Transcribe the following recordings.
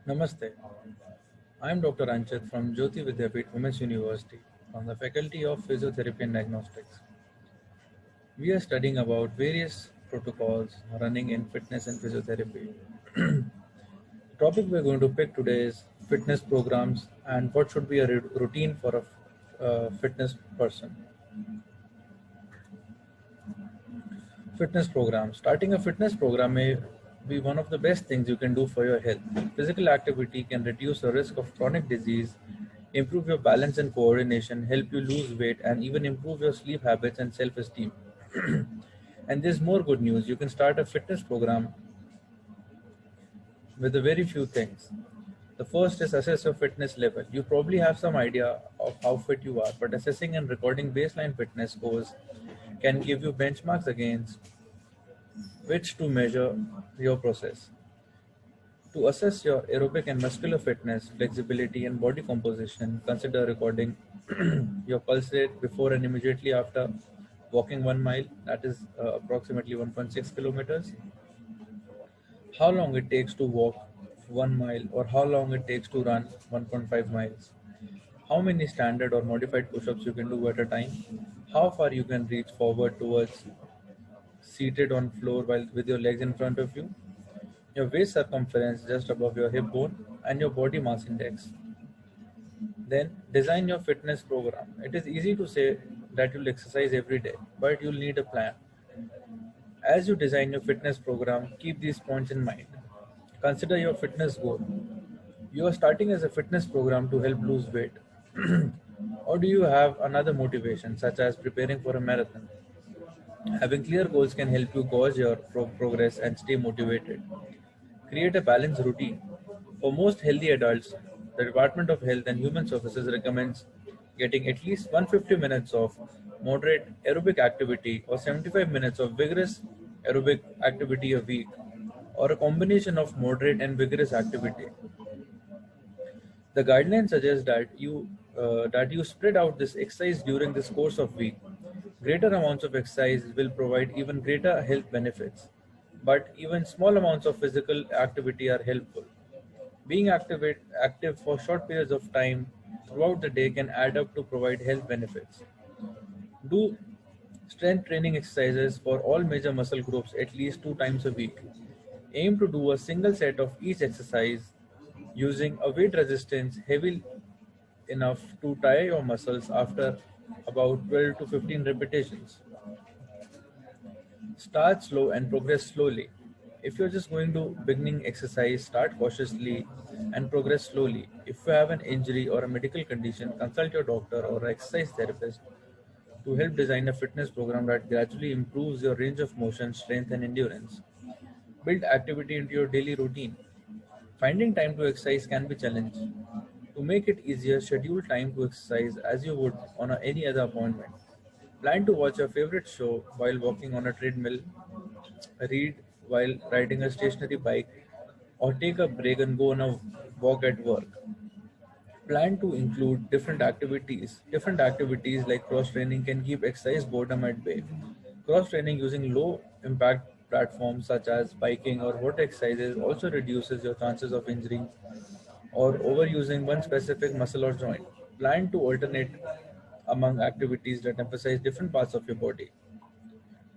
Namaste. I am Dr. Anchit from Jyoti Vidyapeeth Women's University from the Faculty of Physiotherapy and Diagnostics. We are studying about various protocols running in fitness and physiotherapy. The topic we are going to pick today is fitness programs and what should be a routine for a fitness person. Fitness program. Starting a fitness program may be one of the best things you can do for your health. Physical activity can reduce the risk of chronic disease, improve your balance and coordination, help you lose weight, and even improve your sleep habits and self esteem. And there's more good news. You can start a fitness program with a very few things. The first is assess your fitness level. You probably have some idea of how fit you are, but assessing and recording baseline fitness scores can give you benchmarks against which to measure your process. To assess your aerobic and muscular fitness, flexibility, and body composition, consider recording your pulse rate before and immediately after walking 1 mile, that is approximately 1.6 kilometers, how long it takes to walk 1 mile, or how long it takes to run 1.5 miles, how many standard or modified push ups you can do at a time, how far you can reach forward towards seated on floor while with your legs in front of you, your waist circumference just above your hip bone, and your body mass index. Then design your fitness program. It is easy to say that you'll exercise every day, but you'll need a plan. As you design your fitness program, keep these points in mind. Consider your fitness goal. You are starting as a fitness program to help lose weight. Or do you have another motivation, such as preparing for a marathon? Having clear goals can help you gauge your progress and stay motivated. Create a balanced routine. For most healthy adults, the Department of Health and Human Services recommends getting at least 150 minutes of moderate aerobic activity or 75 minutes of vigorous aerobic activity a week, or a combination of moderate and vigorous activity. The guidelines suggest that you spread out this exercise during this course of week. Greater amounts of exercise will provide even greater health benefits, but even small amounts of physical activity are helpful. Being active for short periods of time throughout the day can add up to provide health benefits. Do strength training exercises for all major muscle groups at least 2 times a week. Aim to do a single set of each exercise using a weight resistance heavy enough to tire your muscles after about 12 to 15 repetitions. Start slow and progress slowly. If you're just going to beginning exercise, start cautiously and progress slowly. If you have an injury or a medical condition, consult your doctor or exercise therapist to help design a fitness program that gradually improves your range of motion, strength, and endurance. Build activity into your daily routine. Finding time to exercise can be challenging. To make it easier, schedule time to exercise as you would on any other appointment. Plan to watch your favorite show while walking on a treadmill, read while riding a stationary bike, or take a break and go on a walk at work. Plan to include different activities. Different activities like cross training can keep exercise boredom at bay. Cross training using low impact platforms such as biking or water exercises also reduces your chances of injury or overusing one specific muscle or joint. Plan to alternate among activities that emphasize different parts of your body.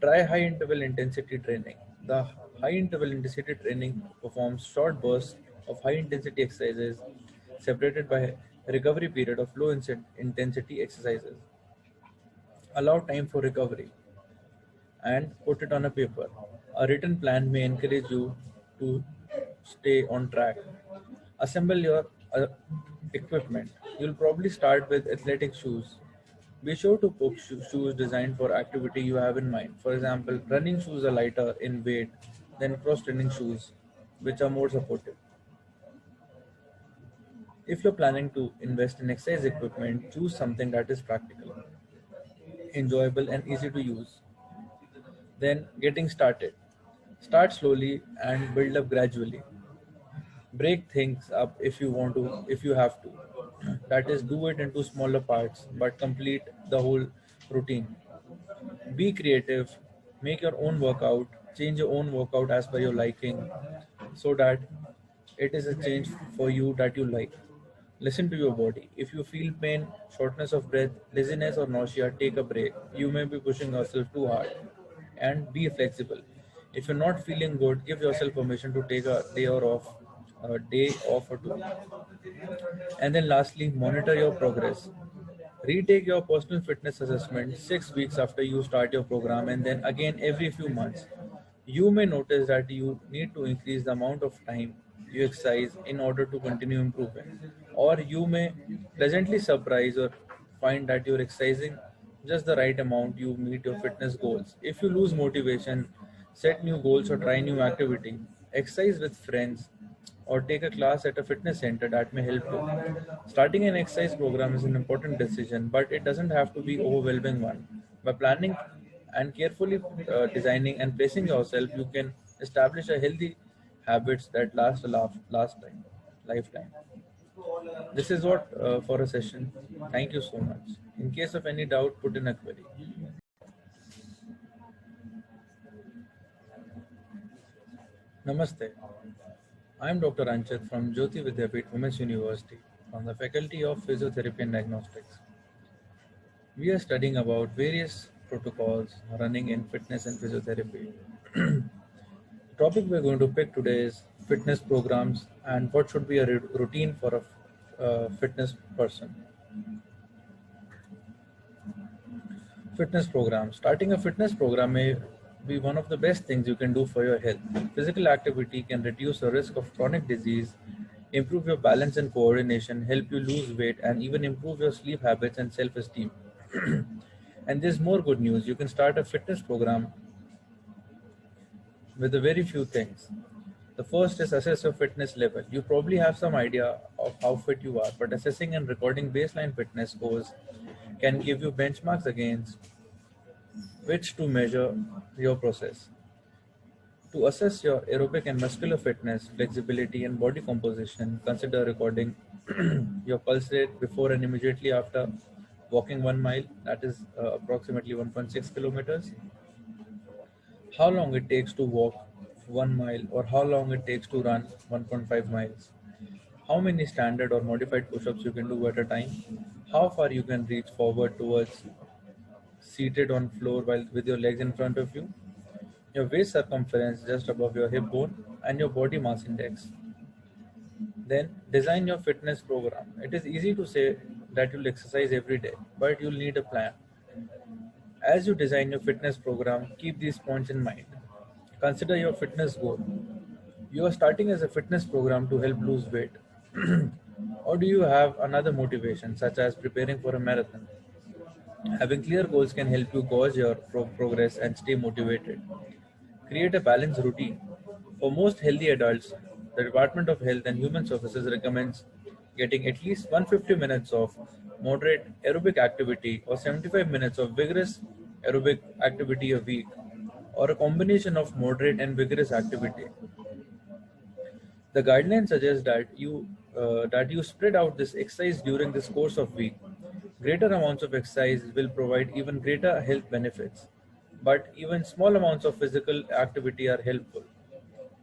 Try high interval intensity training. The high interval intensity training performs short bursts of high intensity exercises separated by a recovery period of low intensity exercises. Allow time for recovery and put it on a paper. A written plan may encourage you to stay on track. Assemble your equipment. You'll probably start with athletic shoes. Be sure to pick shoes designed for activity you have in mind. For example, running shoes are lighter in weight than cross training shoes, which are more supportive. If you're planning to invest in exercise equipment, choose something that is practical, enjoyable, and easy to use. Then, getting started. Start slowly and build up gradually. Break things up if you have to. That is, do it into smaller parts, but complete the whole routine. Be creative, make your own workout, change your own workout as per your liking, so that it is a change for you that you like. Listen to your body. If you feel pain, shortness of breath, dizziness, or nausea, take a break. You may be pushing yourself too hard. And be flexible. If you're not feeling good, give yourself permission to take a day off or two. And then lastly, monitor your progress. Retake your personal fitness assessment 6 weeks after you start your program and then again every few months. You may notice that you need to increase the amount of time you exercise in order to continue improving. Or you may pleasantly surprise or find that you're exercising just the right amount you meet your fitness goals. If you lose motivation, set new goals or try new activity, exercise with friends, or take a class at a fitness center that may help you. Starting an exercise program is an important decision, but it doesn't have to be overwhelming one. By planning and carefully designing and placing yourself, you can establish a healthy habits that last time, lifetime. This is what for a session. Thank you so much. In case of any doubt, put in a query. Namaste. I am Dr. Anchit from Jyoti Vidyapeeth Women's University from the Faculty of Physiotherapy and Diagnostics. We are studying about various protocols running in fitness and physiotherapy. The topic we're going to pick today is fitness programs and what should be a routine for a fitness person. Fitness program. Starting a fitness program may be one of the best things you can do for your health. Physical activity can reduce the risk of chronic disease, improve your balance and coordination, help you lose weight, and even improve your sleep habits and self esteem. And there's more good news. You can start a fitness program with a very few things. The first is assess your fitness level. You probably have some idea of how fit you are, but assessing and recording baseline fitness scores can give you benchmarks against which to measure your process. To assess your aerobic and muscular fitness, flexibility, and body composition, consider recording your pulse rate before and immediately after walking 1 mile, that is approximately 1.6 kilometers, how long it takes to walk 1 mile, or how long it takes to run 1.5 miles, how many standard or modified push ups you can do at a time, how far you can reach forward towards seated on floor while with your legs in front of you, your waist circumference just above your hip bone, and your body mass index. Then design your fitness program. It is easy to say that you'll exercise every day, but you'll need a plan. As you design your fitness program, keep these points in mind. Consider your fitness goal. You are starting as a fitness program to help lose weight. Or do you have another motivation, such as preparing for a marathon? Having clear goals can help you gauge your progress and stay motivated. Create a balanced routine. For most healthy adults, the Department of Health and Human Services recommends getting at least 150 minutes of moderate aerobic activity or 75 minutes of vigorous aerobic activity a week, or a combination of moderate and vigorous activity. The guidelines suggest that you spread out this exercise during this course of week. Greater amounts of exercise will provide even greater health benefits, but even small amounts of physical activity are helpful.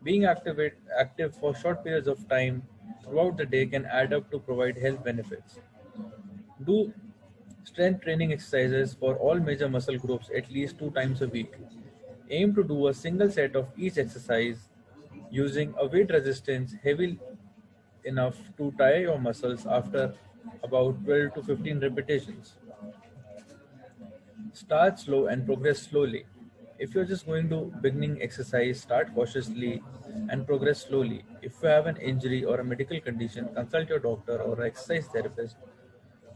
Being active for short periods of time throughout the day can add up to provide health benefits. Do strength training exercises for all major muscle groups at least 2 times a week. Aim to do a single set of each exercise using a weight resistance heavy enough to tire your muscles after about 12 to 15 repetitions. Start slow and progress slowly. If you're just going to beginning exercise, start cautiously and progress slowly. If you have an injury or a medical condition, consult your doctor or exercise therapist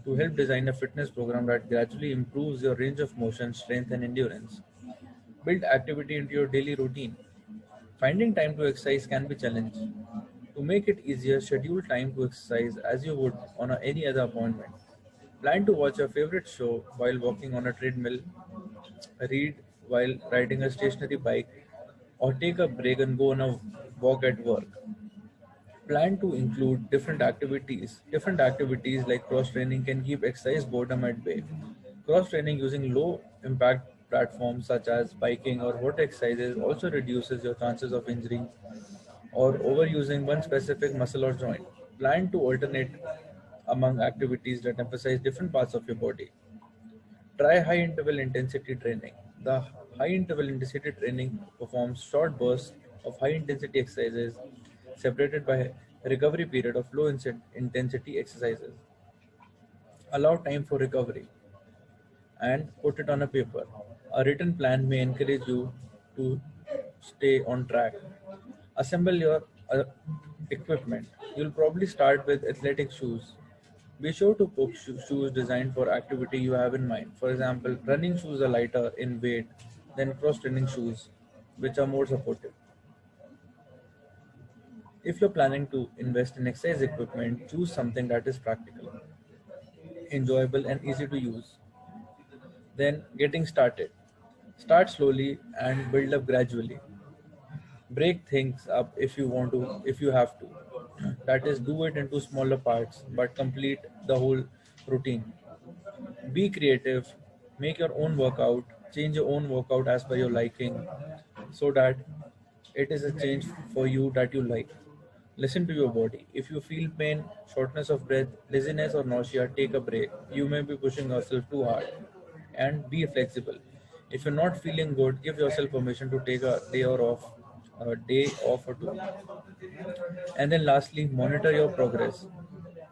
to help design a fitness program that gradually improves your range of motion, strength, and endurance. Build activity into your daily routine. Finding time to exercise can be challenging. To make it easier, schedule time to exercise as you would on any other appointment. Plan to watch your favorite show while walking on a treadmill, read while riding a stationary bike, or take a break and go on a walk at work. Plan to include different activities. Different activities like cross training can keep exercise boredom at bay. Cross training using low impact platforms such as biking or water exercises also reduces your chances of injuring or overusing one specific muscle or joint. Plan to alternate among activities that emphasize different parts of your body. Try high interval intensity training. The high interval intensity training performs short bursts of high intensity exercises separated by a recovery period of low intensity exercises. Allow time for recovery and put it on a paper. A written plan may encourage you to stay on track. Assemble your equipment. You'll probably start with athletic shoes. Be sure to pick shoes designed for activity you have in mind. For example, running shoes are lighter in weight than cross training shoes, which are more supportive. If you're planning to invest in exercise equipment, choose something that is practical, enjoyable, and easy to use. Then, getting started. Start slowly and build up gradually. Break things up if you have to. That is, do it into smaller parts, but complete the whole routine. Be creative, make your own workout, change your own workout as per your liking, so that it is a change for you that you like. Listen to your body. If you feel pain, shortness of breath, dizziness, or nausea, take a break. You may be pushing yourself too hard. And be flexible. If you're not feeling good, give yourself permission to take a day off or two. And then lastly, monitor your progress.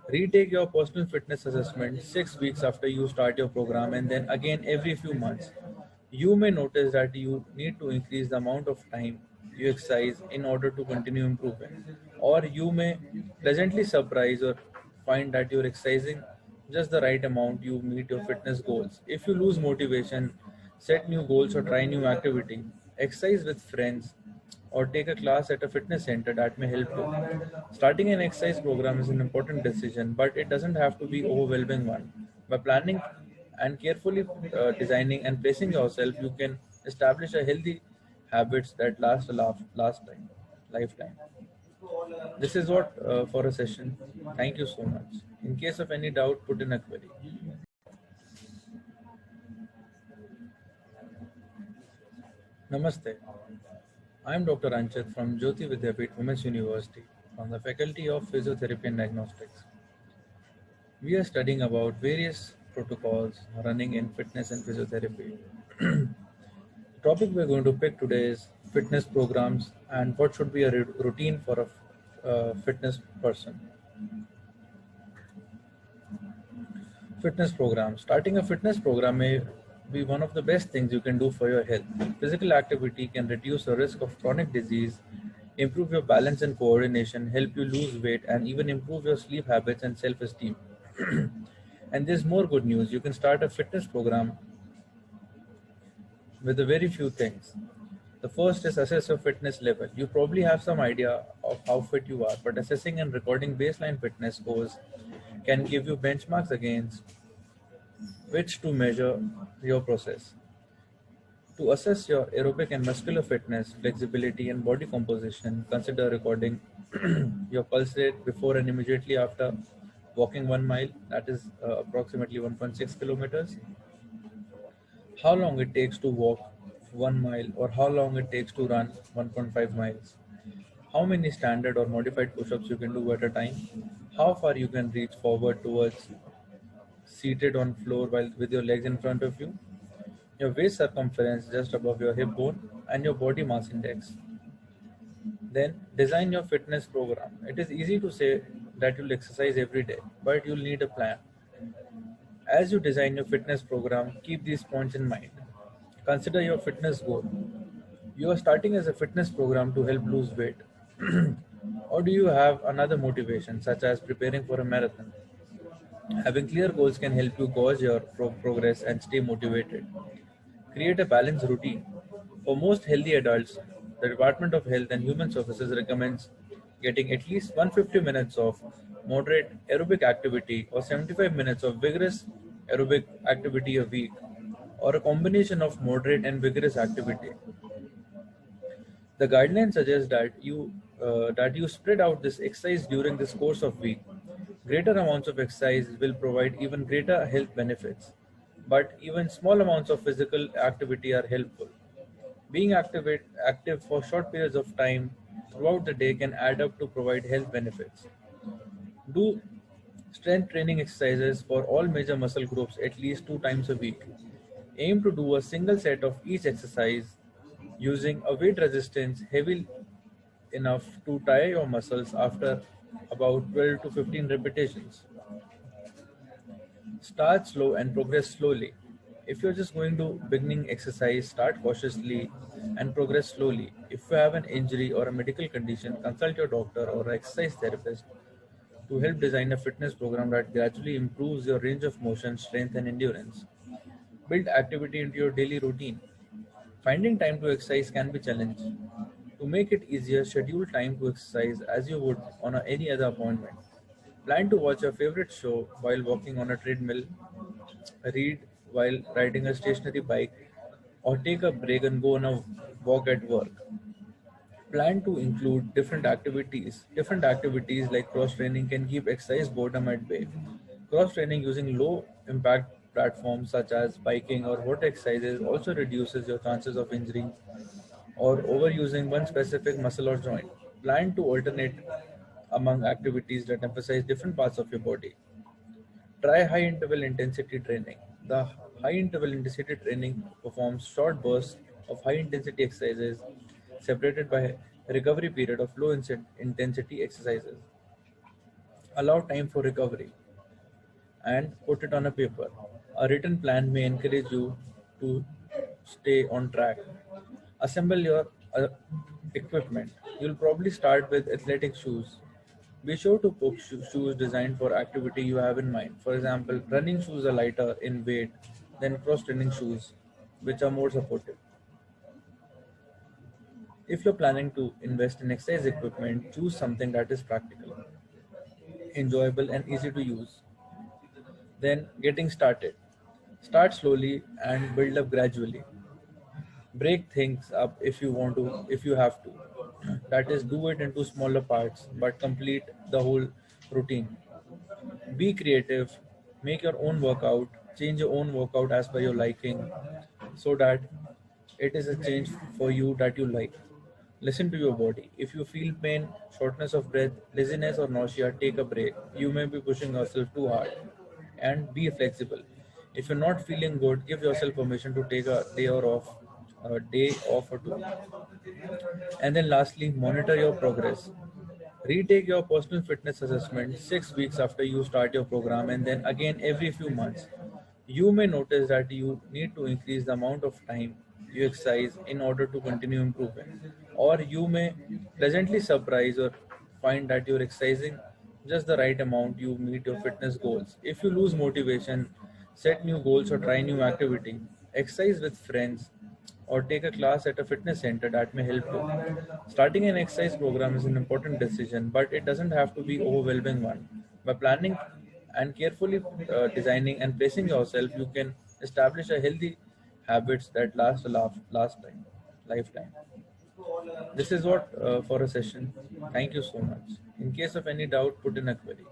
Retake your personal fitness assessment 6 weeks after you start your program, and then again every few months. You may notice that you need to increase the amount of time you exercise in order to continue improving. Or you may pleasantly surprise or find that you're exercising just the right amount you meet your fitness goals. If you lose motivation, set new goals or try new activity. Exercise with friends or take a class at a fitness center that may help you. Starting an exercise program is an important decision, but it doesn't have to be overwhelming one. By planning and carefully designing and placing yourself, you can establish a healthy habits that last time, lifetime. This is what for a session. Thank you so much. In case of any doubt, put in a query. Namaste. I am Dr. Anchit from Jyoti Vidyapeeth Women's University from the Faculty of Physiotherapy and Diagnostics. We are studying about various protocols running in fitness and physiotherapy. The topic we're going to pick today is fitness programs and what should be a routine for a fitness person. Fitness program. Starting a fitness program may be one of the best things you can do for your health. Physical activity can reduce the risk of chronic disease, improve your balance and coordination, help you lose weight, and even improve your sleep habits and self esteem. And there's more good news. You can start a fitness program with a very few things. The first is assess your fitness level. You probably have some idea of how fit you are, but assessing and recording baseline fitness scores can give you benchmarks against which to measure your process. To assess your aerobic and muscular fitness, flexibility, and body composition, consider recording your pulse rate before and immediately after walking 1 mile, that is approximately 1.6 kilometers, how long it takes to walk 1 mile, or how long it takes to run 1.5 miles, how many standard or modified push ups you can do at a time, how far you can reach forward towards seated on floor while with your legs in front of you, your waist circumference just above your hip bone, and your body mass index. Then design your fitness program. It is easy to say that you'll exercise every day, but you'll need a plan. As you design your fitness program, keep these points in mind. Consider your fitness goal. You are starting as a fitness program to help lose weight. Or do you have another motivation, such as preparing for a marathon? Having clear goals can help you gauge your progress and stay motivated. Create a balanced routine. For most healthy adults, the Department of Health and Human Services recommends getting at least 150 minutes of moderate aerobic activity or 75 minutes of vigorous aerobic activity a week, or a combination of moderate and vigorous activity. The guidelines suggest that you spread out this exercise during this course of week. Greater amounts of exercise will provide even greater health benefits, but even small amounts of physical activity are helpful. Being active for short periods of time throughout the day can add up to provide health benefits. Do strength training exercises for all major muscle groups at least 2 times a week. Aim to do a single set of each exercise using a weight resistance heavy enough to tire your muscles after about 12 to 15 repetitions. Start slow and progress slowly. If you're just going to beginning exercise, start cautiously and progress slowly. If you have an injury or a medical condition, consult your doctor or exercise therapist to help design a fitness program that gradually improves your range of motion, strength, and endurance. Build activity into your daily routine. Finding time to exercise can be challenging. To make it easier, schedule time to exercise as you would on any other appointment. Plan to watch your favorite show while walking on a treadmill, read while riding a stationary bike, or take a break and go on a walk at work. Plan to include different activities. Different activities like cross training can keep exercise boredom at bay. Cross training using low impact platforms such as biking or water exercises also reduces your chances of injury or overusing one specific muscle or joint. Plan to alternate among activities that emphasize different parts of your body. Try high interval intensity training. The high interval intensity training performs short bursts of high intensity exercises separated by a recovery period of low intensity exercises. Allow time for recovery and put it on a paper. A written plan may encourage you to stay on track. Assemble your equipment. You'll probably start with athletic shoes. Be sure to pick shoes designed for activity you have in mind. For example, running shoes are lighter in weight than cross training shoes, which are more supportive. If you're planning to invest in exercise equipment, choose something that is practical, enjoyable, and easy to use. Then, getting started. Start slowly and build up gradually. Break things up if you have to. That is, do it into smaller parts, but complete the whole routine. Be creative, make your own workout, change your own workout as per your liking, so that it is a change for you that you like. Listen to your body. If you feel pain, shortness of breath, dizziness, or nausea, take a break. You may be pushing yourself too hard. And be flexible. If you're not feeling good, give yourself permission to take a day off or two. And then lastly, monitor your progress. Retake your personal fitness assessment 6 weeks after you start your program and then again every few months. You may notice that you need to increase the amount of time you exercise in order to continue improving. Or you may pleasantly surprise or find that you're exercising just the right amount you meet your fitness goals. If you lose motivation, set new goals or try new activity. Exercise with friends or take a class at a fitness center that may help you. Starting an exercise program is an important decision, but it doesn't have to be overwhelming one. By planning and carefully designing and placing yourself, you can establish a healthy habits that last a lifetime. This is what for a session. Thank you so much. In case of any doubt, put in a query.